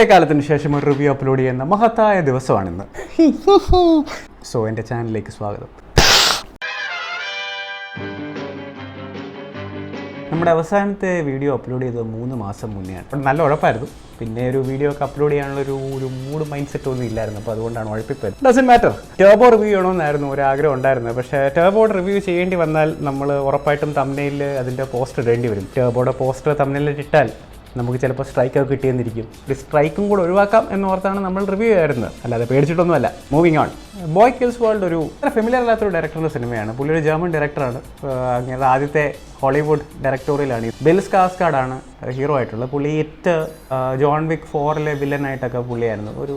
കുറേ കാലത്തിന് ശേഷം ഒരു റിവ്യൂ അപ്ലോഡ് ചെയ്യുന്ന മഹത്തായ ദിവസമാണിന്ന്. സോ എൻ്റെ ചാനലിലേക്ക് സ്വാഗതം. നമ്മുടെ അവസാനത്തെ വീഡിയോ അപ്ലോഡ് ചെയ്തത് 3 മാസം മുന്നെയാണ്. അപ്പോൾ നല്ല ഉഴപ്പായിരുന്നു. പിന്നെ ഒരു വീഡിയോ ഒക്കെ അപ്ലോഡ് ചെയ്യാനുള്ളൊരു മൂഡ് മൈൻഡ് സെറ്റ് ഒന്നും ഇല്ലായിരുന്നു. അപ്പോൾ അതുകൊണ്ടാണ് ഉഴപ്പിപ്പോയത്. Doesn't matter. ടർബോ റിവ്യൂ ചെയ്യണമെന്നായിരുന്നു ഒരു ആഗ്രഹം ഉണ്ടായിരുന്നത്. പക്ഷേ ടർബോയുടെ റിവ്യൂ ചെയ്യേണ്ടി വന്നാൽ നമ്മൾ ഉറപ്പായിട്ടും തംബ്നെയിലിൽ അതിൻ്റെ പോസ്റ്റർ ഇടേണ്ടി വരും. ടർബോയുടെ പോസ്റ്റർ തംബ്നെയിലിൽ ഇട്ടാൽ നമുക്ക് ചിലപ്പോൾ സ്ട്രൈക്കൊക്കെ കിട്ടിയെന്നിരിക്കും. ഒരു സ്ട്രൈക്കും കൂടെ ഒഴിവാക്കാം എന്നോർത്താണ് നമ്മൾ റിവ്യൂ ആയിരുന്നത്, അല്ലാതെ പേടിച്ചിട്ടൊന്നുമല്ല. Moving on. Boy Kills World ഒരു ഫെമിലിയർ അല്ലാത്തൊരു ഡയറക്ടറിൻ്റെ സിനിമയാണ്. പുള്ളി ഒരു ജർമ്മൻ ഡയറക്ടറാണ്. അങ്ങനെ ആദ്യത്തെ ഹോളിവുഡ് ഡയറക്ടോറിയലാണ്. ബിൽ സ്കാർസ്ഗാർഡാണ് ഹീറോ ആയിട്ടുള്ളത്. പുള്ളി ജോൺ വിക്ക് 4 വില്ലനായിട്ടൊക്കെ പുള്ളിയായിരുന്നു. ഒരു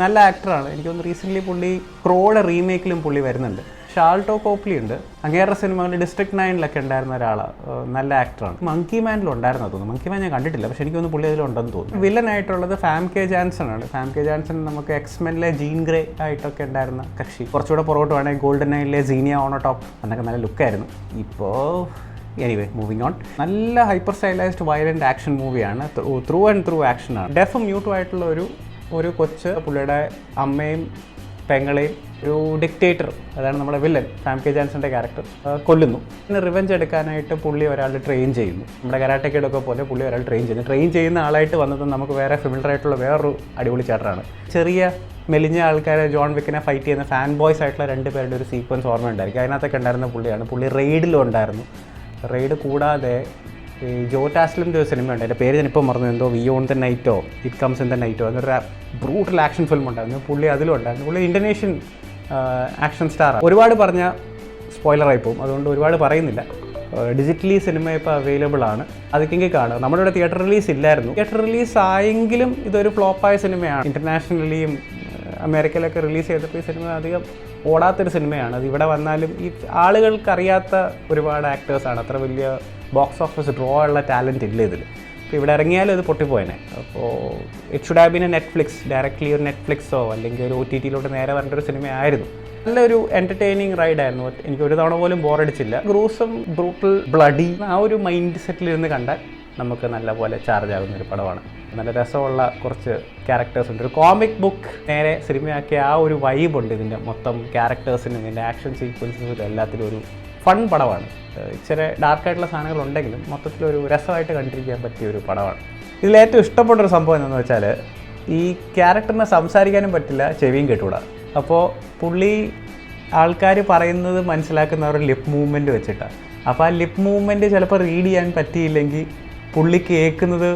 നല്ല ആക്ടറാണ്. എനിക്കൊന്ന് റീസെൻ്റ്ലി പുള്ളി ക്രോയുടെ റീമേക്കിലും പുള്ളി വരുന്നുണ്ട്. ഷാൾട്ടോ കോപ്ലി ഉണ്ട്. അങ്ങേറെ സിനിമകളിൽ ഡിസ്ട്രിക്ട് 9 ഉണ്ടായിരുന്ന ഒരാളാണ്. നല്ല ആക്ടറാണ്. മങ്കി മാനിലുണ്ടായിരുന്നു തോന്നുന്നു. മങ്കി മാൻ ഞാൻ കണ്ടിട്ടില്ല, പക്ഷേ എനിക്കൊന്ന് പുള്ളി അതിലുണ്ടെന്ന് തോന്നുന്നു. വില്ലനായിട്ടുള്ളത് ഫാംകെ ജാൻസൺ ആണ്. ഫാംകെ ജാൻസൺ നമുക്ക് എക്സ്മെനിലെ ജീൻ ഗ്രേ ആയിട്ടൊക്കെ ഉണ്ടായിരുന്ന കക്ഷി. കുറച്ചുകൂടെ പുറകോട്ട് വേണമെങ്കിൽ ഗോൾഡൻ നൈനിലെ സീനിയ ഓൺ ടോപ്പ് എന്നൊക്കെ നല്ല ലുക്കായിരുന്നു. ഇപ്പോൾ എനിവേ മൂവിങ് ഓൺ. നല്ല ഹൈപ്പർ സ്റ്റൈലൈസ്ഡ് വയലൻറ്റ് ആക്ഷൻ മൂവിയാണ്. ത്രൂ ആൻഡ് ത്രൂ ആക്ഷനാണ്. ഡെഫും മ്യൂട്ടും ആയിട്ടുള്ള ഒരു കൊച്ച് പുള്ളിയുടെ അമ്മയും പെങ്ങളെയും ഒരു ഡിക്റ്റേറ്റർ, അതാണ് നമ്മുടെ വില്ലൻ ഫാംകെ ജാൻസന്റെ ക്യാരക്ടർ, കൊല്ലുന്നു. പിന്നെ റിവെഞ്ച് എടുക്കാനായിട്ട് പുള്ളി ഒരാൾ ട്രെയിൻ ചെയ്യുന്നു. നമ്മുടെ കരാട്ടെ കിഡൊക്കെ പോലെ പുള്ളി ഒരാൾ ട്രെയിൻ ചെയ്യുന്ന ആളായിട്ട് വന്നത് നമുക്ക് വേറെ ഫെമിലിയർ ആയിട്ടുള്ള വേറൊരു അടിപൊളി ചേട്ടറാണ്. ചെറിയ മെലിഞ്ഞ ആൾക്കാരെ ജോൺ വിക്കിനെ ഫൈറ്റ് ചെയ്യുന്ന ഫാൻ ബോയ്സ് ആയിട്ടുള്ള 2 പേരുടെ ഒരു സീക്വൻസ് ഓർമ്മ ഉണ്ടായിരിക്കും. അതിനകത്തൊക്കെ ഉണ്ടായിരുന്ന പുള്ളിയാണ്. പുള്ളി റെയ്ഡിലും ഉണ്ടായിരുന്നു. റെയ്ഡ് കൂടാതെ ഈ ജോ ടാസ്ലിൻ്റെ ഒരു സിനിമയുണ്ട്, എൻ്റെ പേര് ഞാനിപ്പോൾ മറന്നു, എന്തോ വി ഓൺ ദ നൈറ്റോ ഇറ്റ് കംസ് ഇൻ ദ നൈറ്റോ എന്നൊരു ബ്രൂട്ടൽ ആക്ഷൻ ഫിലിം ഉണ്ടായിരുന്നു. പുള്ളി അതിലും ഉണ്ടായിരുന്നു. പുള്ളി ഇൻഡോനേഷ്യൻ ആക്ഷൻ സ്റ്റാറാണ്. ഒരുപാട് പറഞ്ഞാൽ സ്പോയിലറായി പോകും, അതുകൊണ്ട് ഒരുപാട് പറയുന്നില്ല. ഡിജിറ്റലി സിനിമ ഇപ്പോൾ അവൈലബിൾ ആണ്. അതൊക്കെങ്കിൽ കാണുക. നമ്മുടെ ഇവിടെ തിയേറ്റർ റിലീസ് ഇല്ലായിരുന്നു. തിയേറ്റർ റിലീസ് ആയെങ്കിലും ഇതൊരു ഫ്ലോപ്പായ സിനിമയാണ്. ഇൻ്റർനാഷണലിയും അമേരിക്കയിലൊക്കെ റിലീസ് ചെയ്തപ്പോൾ ഈ സിനിമ അധികം ഓടാത്തൊരു സിനിമയാണ്. അത് ഇവിടെ വന്നാലും ഈ ആളുകൾക്കറിയാത്ത ഒരുപാട് ആക്ടേഴ്സാണ്. അത്ര വലിയ ബോക്സ് ഓഫീസ് ഡ്രോ ഉള്ള ടാലൻറ്റ് ഇല്ല ഇതിൽ. അപ്പോൾ ഇവിടെ ഇറങ്ങിയാലും ഇത് പൊട്ടിപ്പോയനെ. അപ്പോൾ it should have been A Netflix, directly ഒരു നെറ്റ്ഫ്ലിക്സോ അല്ലെങ്കിൽ ഒരു OTT നേരെ വരേണ്ട ഒരു സിനിമയായിരുന്നു. നല്ലൊരു എൻ്റർടൈനിങ് റൈഡായിരുന്നു. എനിക്ക് ഒരു തവണ പോലും ബോറടിച്ചില്ല. ഗ്രൂസം, ബ്രൂട്ടൽ, ബ്ലഡി ആ ഒരു മൈൻഡ് സെറ്റിലിരുന്ന് കണ്ടാൽ നമുക്ക് നല്ലപോലെ ചാർജ് ആകുന്ന ഒരു പടമാണ്. നല്ല രസമുള്ള കുറച്ച് ക്യാരക്ടേഴ്സ് ഉണ്ട്. ഒരു കോമിക് ബുക്ക് നേരെ സിനിമയാക്കിയ ആ ഒരു വൈബുണ്ട് ഇതിൻ്റെ മൊത്തം ക്യാരക്ടേഴ്സിനും ഇതിൻ്റെ ആക്ഷൻ സീക്വൻസിനും എല്ലാത്തിലും. ഒരു ഫൺ പടമാണ്. ഇച്ചിരി ഡാർക്കായിട്ടുള്ള സാധനങ്ങളുണ്ടെങ്കിലും മൊത്തത്തിലൊരു രസമായിട്ട് കണ്ടിരിക്കാൻ പറ്റിയ ഒരു പടമാണ്. ഇതിലേറ്റവും ഇഷ്ടപ്പെട്ടൊരു സംഭവം എന്താണെന്ന് വെച്ചാൽ ഈ ക്യാരക്ടറിനെ സംസാരിക്കാനും പറ്റില്ല, ചെവിയും കേട്ടുകൂടാ. അപ്പോൾ പുള്ളി ആൾക്കാർ പറയുന്നത് മനസ്സിലാക്കുന്ന ഒരു ലിപ്പ് മൂവ്മെൻറ്റ് വെച്ചിട്ടാണ്. അപ്പോൾ ആ ലിപ്പ് മൂവ്മെൻറ്റ് ചിലപ്പോൾ റീഡ് ചെയ്യാൻ പറ്റിയില്ലെങ്കിൽ പുള്ളി കേൾക്കുന്നത്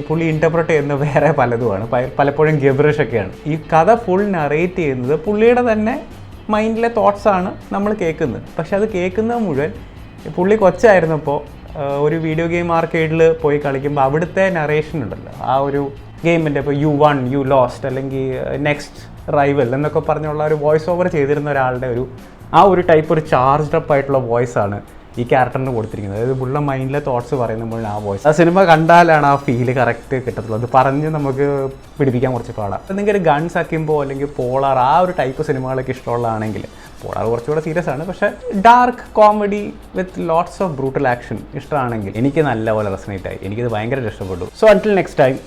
പുള്ളി ഇൻ്റർപ്രറ്റ് ചെയ്യുന്നത് വേറെ പലതുമാണ്. പലപ്പോഴും ഗിബ്രിഷൊക്കെയാണ്. ഈ കഥ ഫുൾ നറേറ്റ് ചെയ്യുന്നത് പുള്ളിയുടെ തന്നെ മൈൻഡിലെ തോട്ട്സാണ് നമ്മൾ കേൾക്കുന്നത്. പക്ഷെ അത് കേൾക്കുന്നത് മുഴുവൻ പുള്ളി കൊച്ചായിരുന്നപ്പോൾ ഒരു വീഡിയോ ഗെയിം ആർക്കേഡിൽ പോയി കളിക്കുമ്പോൾ അവിടുത്തെ നറേഷൻ ഉണ്ടല്ലോ, ആ ഒരു ഗെയിമിൻ്റെ ഇപ്പോൾ യു വൺ, യു ലോസ്റ്റ്, അല്ലെങ്കിൽ നെക്സ്റ്റ് റൈവൽ എന്നൊക്കെ പറഞ്ഞുള്ള ഒരു വോയിസ് ഓവർ ചെയ്തിരുന്ന ഒരാളുടെ ആ ഒരു ടൈപ്പ് ഒരു ചാർജ്ഡ് അപ്പ് ആയിട്ടുള്ള വോയിസാണ് ഈ ക്യാരക്ടറിന് കൊടുത്തിരിക്കുന്നത്. അതായത് പുള്ള മൈൻഡിലെ തോട്ട്സ് പറയുമ്പോഴാണ് ആ വോയിസ്. ആ സിനിമ കണ്ടാലാണ് ആ ഫീല് കറക്റ്റ് കിട്ടത്തുള്ളൂ. അത് പറഞ്ഞ് നമുക്ക് പിടിപ്പിക്കാൻ കുറച്ച് പാടാം. എന്തെങ്കിലും ഗൺസ് അക്കിമ്പോൾ അല്ലെങ്കിൽ പോളാർ ആ ഒരു ടൈപ്പ് സിനിമകളൊക്കെ ഇഷ്ടമുള്ളതാണെങ്കിൽ, പോളാർ കുറച്ചുകൂടെ സീരിയസ് ആണ്, പക്ഷേ dark comedy with lots of brutal action ഇഷ്ടമാണെങ്കിൽ എനിക്ക് നല്ലപോലെ റെസനേറ്റ് ആയി. എനിക്കിത് ഭയങ്കര ഇഷ്ടപ്പെട്ടു. So until next time,